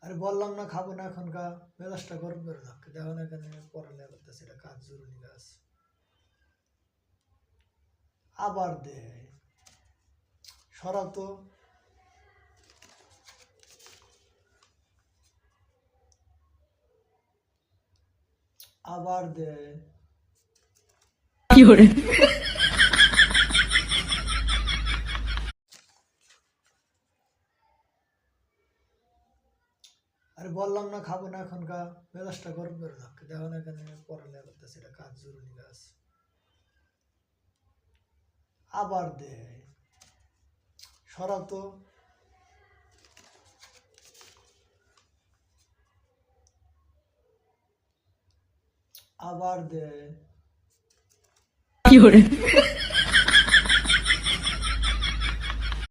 আরে বললাম না খাবো না এখনকার মেজাজটা গরম করে রাখতে দেখো না এখানে পড়ালেখা করতেছে এটা কাজ জরুরি কাজ আবার দে সরাও তো আবার দে কি hore আরে বললাম না খাবো না এখনকার মেজাজটা গরম করে রাখতে দেখো না এখানে পড়ালেখা করতেছে এটা কাজ জরুরি কাজ আবার দে সরাও তো আবার দে কি hore